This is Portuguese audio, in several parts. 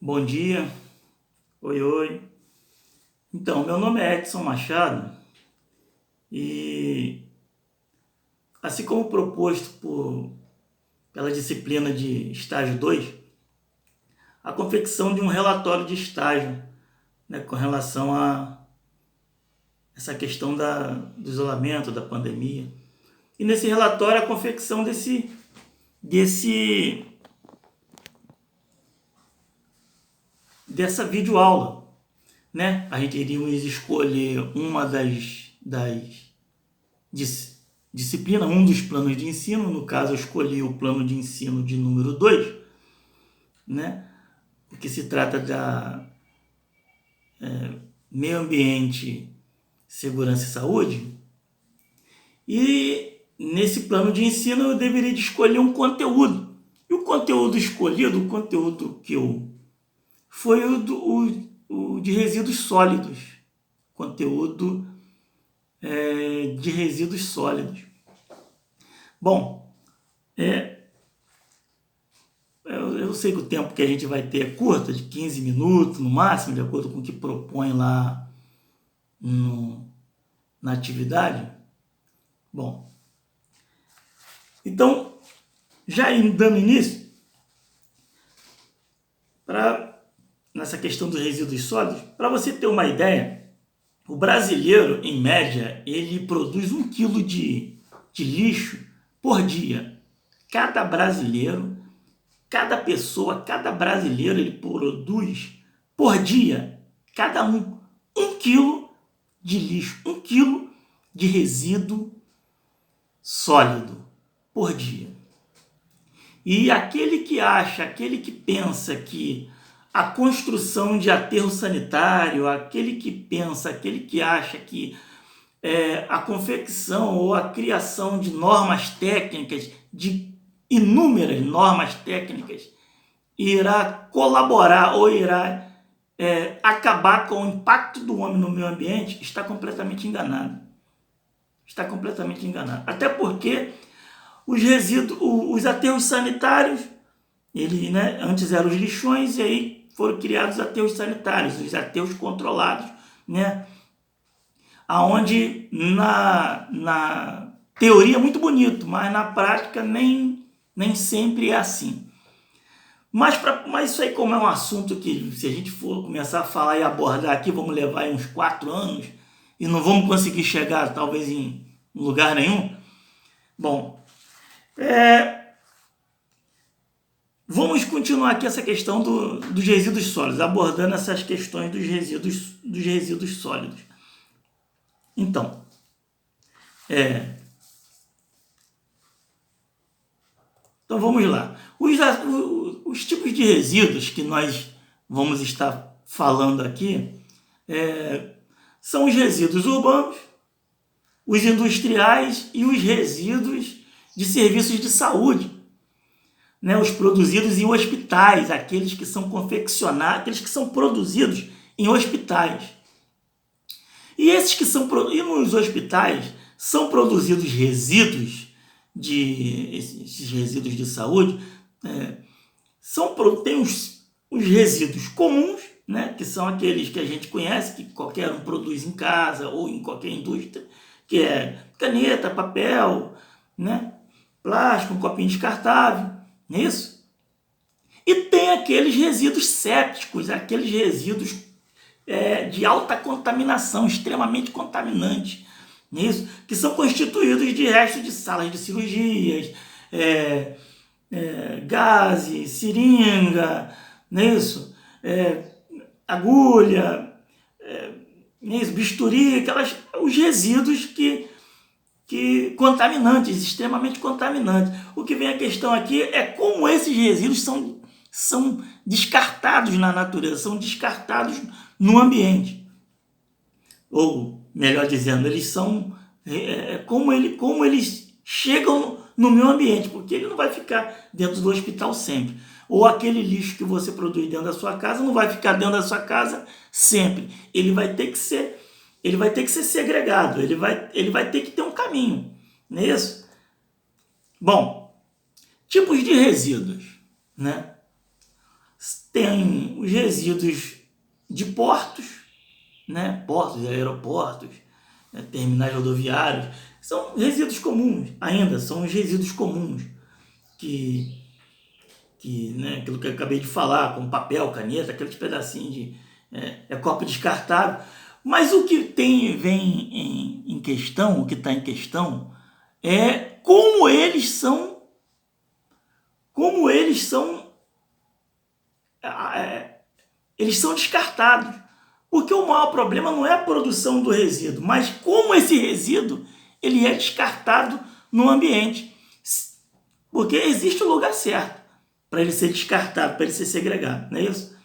Bom dia, oi, oi. Então, meu nome é Edson Machado e, assim como proposto pela disciplina de estágio 2, a confecção de um relatório de estágio, né, com relação a essa questão do isolamento, da pandemia. E nesse relatório, a confecção desse, dessa videoaula. Né? A gente iríamos escolher uma das disciplinas, um dos planos de ensino. No caso, eu escolhi o plano de ensino de número 2, né? Porque se trata da meio ambiente, segurança e saúde. E nesse plano de ensino eu deveria de escolher um conteúdo. E o conteúdo escolhido, o conteúdo que eu foi o de resíduos sólidos. Conteúdo de resíduos sólidos. Bom, eu sei que o tempo que a gente vai ter é curto, de 15 minutos no máximo, de acordo com o que propõe lá na atividade. Bom, então, já dando início, nessa questão dos resíduos sólidos, para você ter uma ideia, o brasileiro, em média, ele produz 1 quilo de lixo por dia. Cada brasileiro, cada pessoa, cada brasileiro, ele produz por dia, cada um 1 quilo de lixo, 1 quilo de resíduo sólido por dia. E aquele que pensa que a construção de aterro sanitário, aquele que acha que a confecção ou a criação de normas técnicas, de inúmeras normas técnicas, irá colaborar ou irá acabar com o impacto do homem no meio ambiente, está completamente enganado. Está completamente enganado. Até porque os resíduos, os aterros sanitários, antes eram os lixões, e aí foram criados os aterros sanitários, os aterros controlados, né? Onde na teoria é muito bonito, mas na prática nem sempre é assim. Mas isso aí, como é um assunto que, se a gente for começar a falar e abordar aqui, vamos levar aí uns 4 anos e não vamos conseguir chegar talvez em lugar nenhum. Bom, vamos continuar aqui essa questão dos resíduos sólidos, abordando essas questões dos resíduos sólidos. Então, então vamos lá. Os tipos de resíduos que nós vamos estar falando aqui são os resíduos urbanos, os industriais e os resíduos de serviços de saúde, né? Os produzidos em hospitais, aqueles que são confeccionados, aqueles que são produzidos em hospitais. E e nos hospitais são produzidos resíduos esses resíduos de saúde, tem os resíduos comuns, né, que são aqueles que a gente conhece, que qualquer um produz em casa ou em qualquer indústria, que é caneta, papel, né, plástico, um copinho descartável, não é isso? E tem aqueles resíduos sépticos, aqueles resíduos de alta contaminação, extremamente contaminantes, não é isso? Que são constituídos de restos de salas de cirurgias, gases, seringa, não é isso? Agulha, bisturi, os resíduos que contaminantes, extremamente contaminantes. O que vem a questão aqui é como esses resíduos são descartados na natureza, são descartados no ambiente. Ou, melhor dizendo, eles são como eles chegam no meio ambiente, porque ele não vai ficar dentro do hospital sempre. Ou aquele lixo que você produz dentro da sua casa não vai ficar dentro da sua casa sempre. Ele vai ter que ser segregado, ele vai ter que ter um caminho, não é isso? Bom, tipos de resíduos, né? tem os resíduos de portos, né? Portos, aeroportos, né? Terminais rodoviários. São resíduos comuns, ainda são os resíduos comuns, né, aquilo que eu acabei de falar, como papel, caneta, aqueles pedacinhos de copo descartável. Mas o que vem em questão, o que está em questão, é como eles são descartados. Porque o maior problema não é a produção do resíduo, mas como esse resíduo ele é descartado no ambiente. Porque existe o lugar certo para ele ser descartado, para ele ser segregado, não é isso?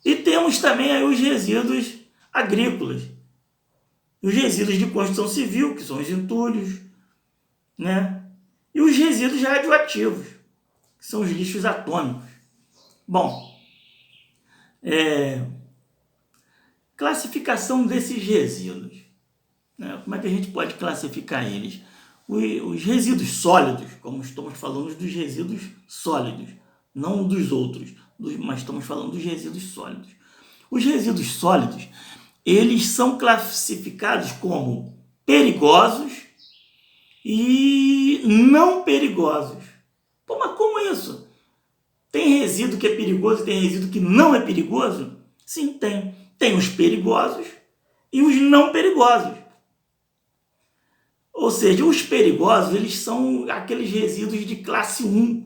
E temos também aí os resíduos agrícolas, os resíduos de construção civil, que são os entulhos, né? E os resíduos radioativos, que são os lixos atômicos. Bom, classificação desses resíduos, né? Como é que a gente pode classificar eles? Os resíduos sólidos, como estamos falando dos resíduos sólidos, não dos outros, mas estamos falando dos resíduos sólidos. Os resíduos sólidos, eles são classificados como perigosos e não perigosos. Pô, mas como isso? Tem resíduo que é perigoso e tem resíduo que não é perigoso? Sim, tem. Tem os perigosos e os não perigosos. Ou seja, os perigosos, eles são aqueles resíduos de classe 1.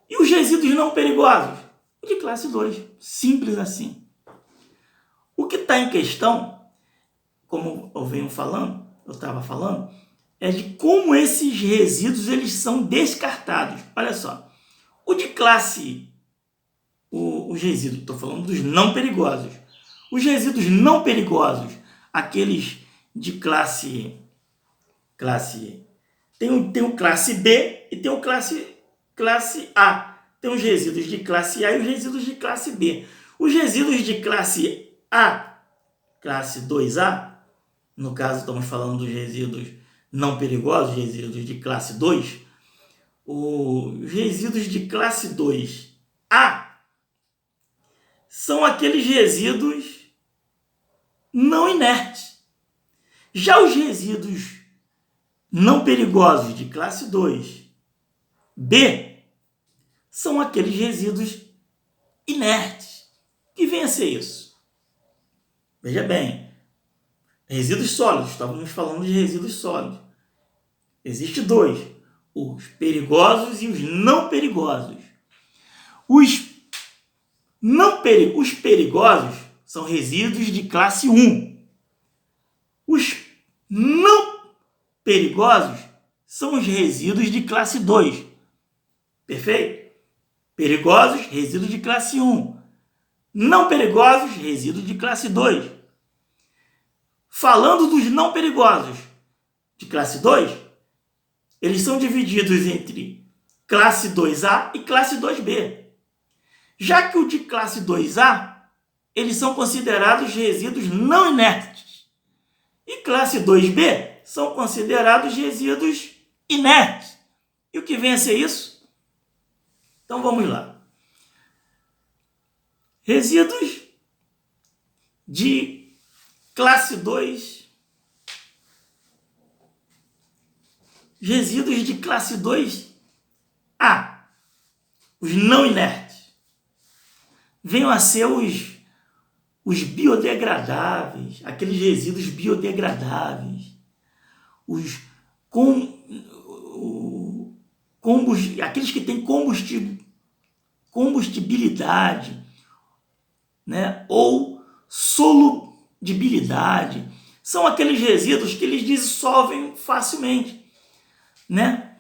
E os resíduos não perigosos? De classe 2. Simples assim. O que está em questão, como eu estava falando, é de como esses resíduos eles são descartados. Olha só. Os resíduos, estou falando dos não perigosos. Os resíduos não perigosos, aqueles de classe tem o classe B e tem o classe A. Tem os resíduos de classe A e os resíduos de classe B. Os resíduos de classe A, classe 2A, no caso estamos falando dos resíduos não perigosos, resíduos de classe 2, os resíduos de classe 2A são aqueles resíduos não inertes. Já os resíduos não perigosos de classe 2B são aqueles resíduos inertes. Que vem a ser isso? Veja bem, resíduos sólidos, estávamos falando de resíduos sólidos. Existem dois, os perigosos e os não perigosos. Os perigosos são resíduos de classe 1. Os não perigosos são os resíduos de classe 2. Perfeito? Perigosos, resíduos de classe 1. Não perigosos, resíduos de classe 2. Falando dos não perigosos de classe 2, eles são divididos entre classe 2A e classe 2B. Já que o de classe 2A, eles são considerados resíduos não inertes. E classe 2B são considerados resíduos inertes. E o que vem a ser isso? Então vamos lá. Resíduos de classe 2. Resíduos de classe 2A. Os não inertes. Venham a ser os biodegradáveis, aqueles resíduos biodegradáveis, aqueles que têm combustibilidade, né? Ou solubilidade, são aqueles resíduos que eles dissolvem facilmente, né?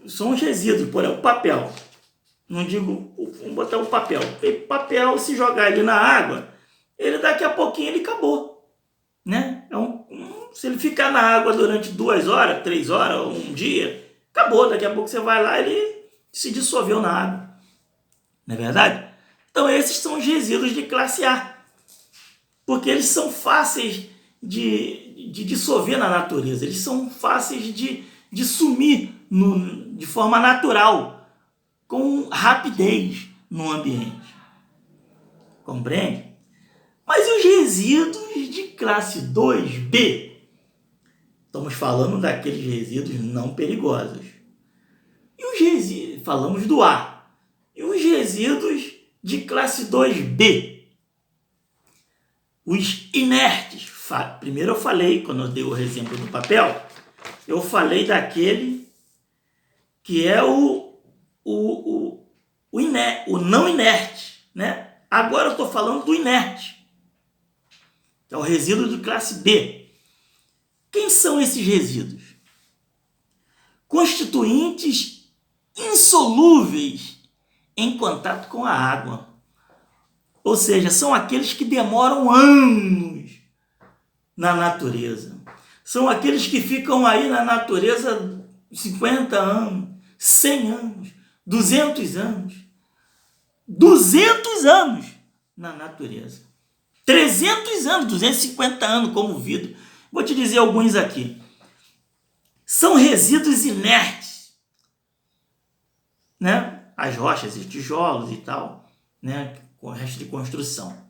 São os resíduos, por exemplo, o papel. Não digo, vamos botar o papel. O papel, se jogar ele na água, ele daqui a pouquinho ele acabou, né? Se ele ficar na água durante 2 horas, 3 horas, um dia, acabou. Daqui a pouco você vai lá, ele se dissolveu na água. Não é verdade? Então esses são os resíduos de classe A, porque eles são fáceis de dissolver na natureza, eles são fáceis de sumir de forma natural, com rapidez no ambiente. Compreende? Mas e os resíduos de classe 2B? Estamos falando daqueles resíduos não perigosos. E os resíduos, falamos do A. E os resíduos de classe 2B? Os inertes. Primeiro eu falei, quando eu dei o exemplo do papel, eu falei daquele que é o não inerte, né? Agora eu estou falando do inerte, que é o resíduo de classe B. Quem são esses resíduos? Constituintes insolúveis em contato com a água. Ou seja, são aqueles que demoram anos na natureza. São aqueles que ficam aí na natureza 50 anos, 100 anos, 200 anos. 200 anos na natureza. 300 anos, 250 anos como vidro. Vou te dizer alguns aqui. São resíduos inertes, né? As rochas e tijolos e tal, né? Com o resto de construção.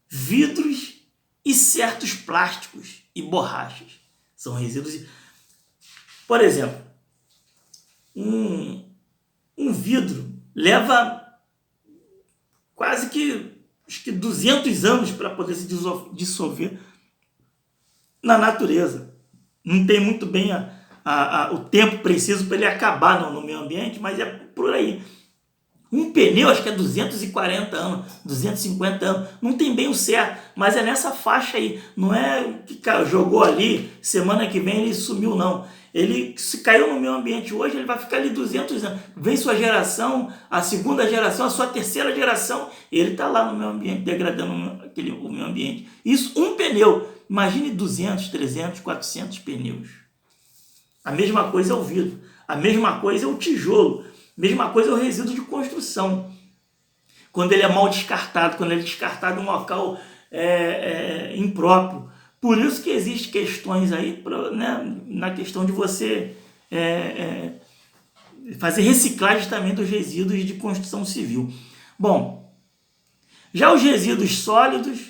Vidros e certos plásticos e borrachas. São resíduos. Por exemplo, um vidro leva quase que, acho que 200 anos para poder se dissolver na natureza. Não tem muito bem o tempo preciso para ele acabar no meio ambiente, mas é por aí. Um pneu, acho que é 240 anos, 250 anos, não tem bem o certo, mas é nessa faixa aí. Não é que jogou ali, semana que vem ele sumiu, não. Ele se caiu no meio ambiente hoje, ele vai ficar ali 200 anos. Vem sua geração, a segunda geração, a sua terceira geração, ele está lá no meio ambiente, degradando o meio ambiente. Isso, um pneu. Imagine 200, 300, 400 pneus. A mesma coisa é o vidro, a mesma coisa é o tijolo. Mesma coisa é o resíduo de construção. Quando ele é mal descartado, quando ele é descartado em um local impróprio. Por isso que existem questões aí, né, na questão de você fazer reciclagem também dos resíduos de construção civil. Bom, já os resíduos sólidos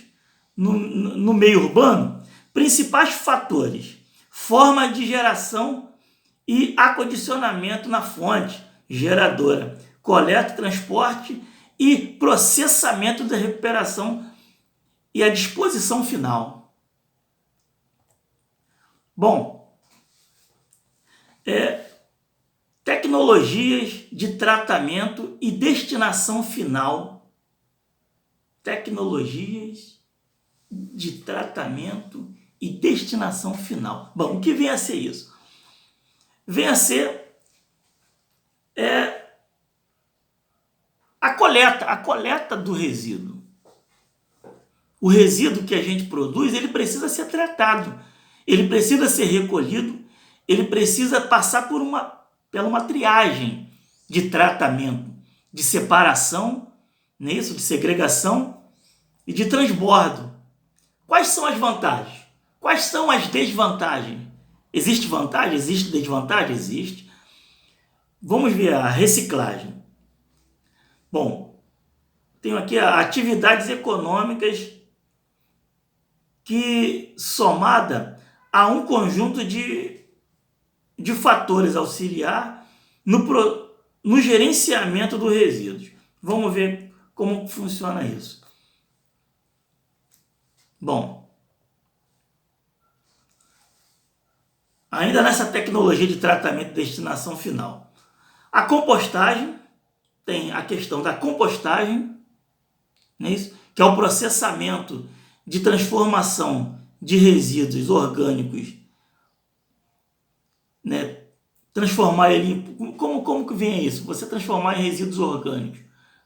no meio urbano, principais fatores: forma de geração e acondicionamento na fonte geradora, coleta, transporte e processamento da recuperação e a disposição final. Bom, tecnologias de tratamento e destinação final. Tecnologias de tratamento e destinação final. Bom, o que vem a ser isso? Vem a ser a coleta do resíduo. O resíduo que a gente produz, ele precisa ser tratado, ele precisa ser recolhido, ele precisa passar pela uma triagem de tratamento, de separação, não é isso? De segregação e de transbordo. Quais são as vantagens? Quais são as desvantagens? Existe vantagem? Existe desvantagem? Existe. Vamos ver a reciclagem. Bom, tenho aqui atividades econômicas que, somada a um conjunto de fatores auxiliar no gerenciamento dos resíduos. Vamos ver como funciona isso. Bom, ainda nessa tecnologia de tratamento e destinação final, a compostagem, tem a questão da compostagem, não é isso? Que é o processamento de transformação de resíduos orgânicos, né? Transformar ele como que vem isso? Você transformar em resíduos orgânicos.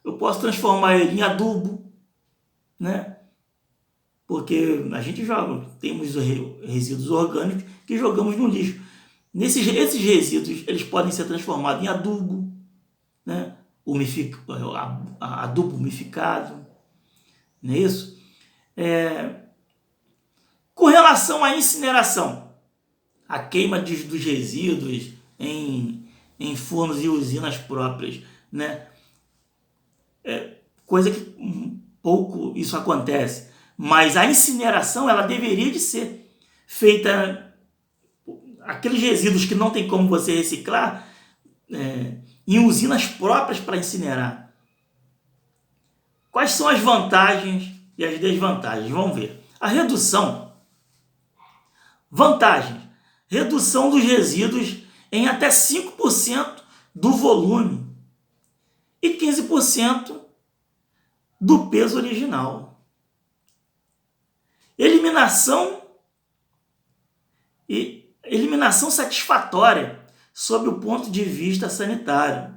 Eu posso transformar ele em adubo, né? Porque a gente joga, temos resíduos orgânicos que jogamos no lixo. Esses resíduos, eles podem ser transformados em adubo, né? Adubo umificado, não é isso? Com relação à incineração, a queima dos resíduos em em fornos e usinas próprias, né? Coisa que pouco isso acontece. Mas a incineração, ela deveria de ser feita, aqueles resíduos que não tem como você reciclar, em usinas próprias para incinerar. Quais são as vantagens e as desvantagens? Vamos ver. A redução. Vantagens. Redução dos resíduos em até 5% do volume e 15% do peso original. Eliminação satisfatória sob o ponto de vista sanitário.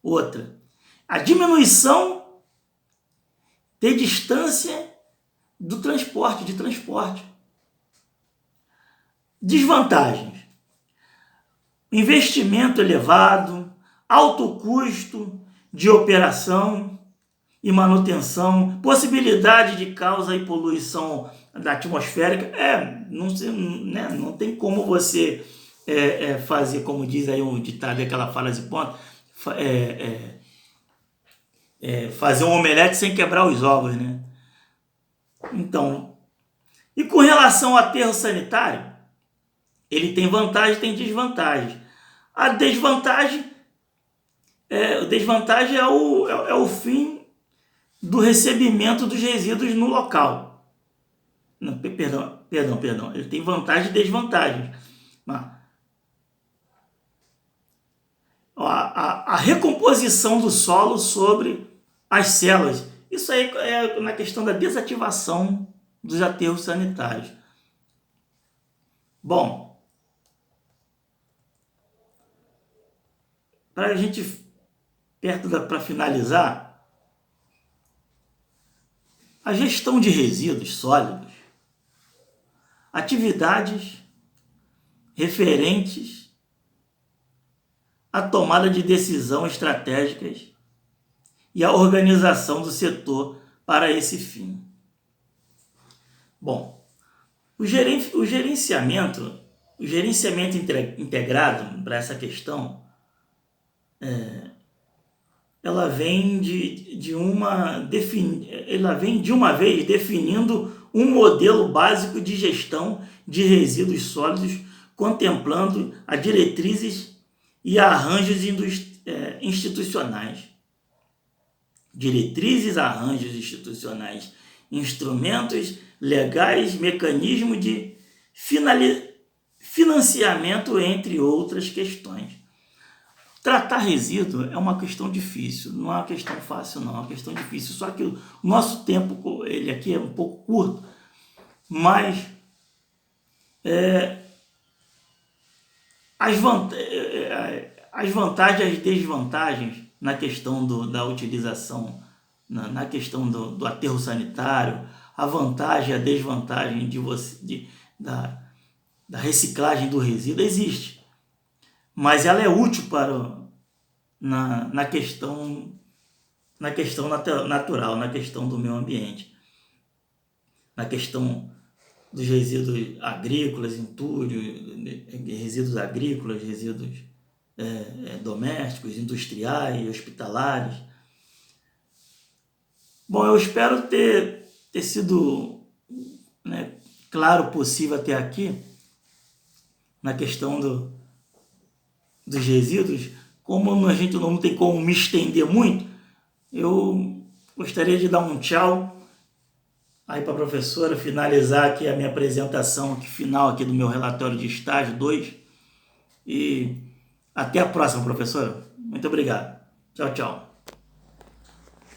Outra, a diminuição de distância de transporte. Desvantagens: investimento elevado, alto custo de operação e manutenção, possibilidade de causa e poluição da atmosférica. Não tem como você fazer, como diz aí um ditado, aquela fala de ponta, fazer um omelete sem quebrar os ovos, né? Então, e com relação ao aterro sanitário, ele tem vantagem e tem desvantagem. A desvantagem é o fim do recebimento dos resíduos no local. Não, perdão. Ele tem vantagens e desvantagens. A recomposição do solo sobre as células. Isso aí é na questão da desativação dos aterros sanitários. Bom, para a gente, para finalizar, a gestão de resíduos sólidos, atividades referentes à tomada de decisão estratégicas e a organização do setor para esse fim. Bom, o gerenciamento integrado para essa questão, ela vem de uma vez definindo um modelo básico de gestão de resíduos sólidos, contemplando as diretrizes e arranjos institucionais. Instrumentos legais, mecanismo de financiamento, entre outras questões. Tratar resíduo é uma questão difícil, não é uma questão fácil, não, é uma questão difícil. Só que o nosso tempo, ele aqui é um pouco curto, mas as vantagens e as desvantagens na questão da utilização, na questão do aterro sanitário, a vantagem e a desvantagem da reciclagem do resíduo existe. Mas ela é útil na questão natural, na questão do meio ambiente, na questão dos resíduos agrícolas, entulho, resíduos agrícolas, resíduos domésticos, industriais, hospitalares. Bom, eu espero ter sido claro possível até aqui na questão dos resíduos. Como a gente não tem como me estender muito, eu gostaria de dar um tchau aí para a professora, finalizar aqui a minha apresentação final aqui do meu relatório de estágio 2, e até a próxima, professora. Muito obrigado. Tchau, tchau.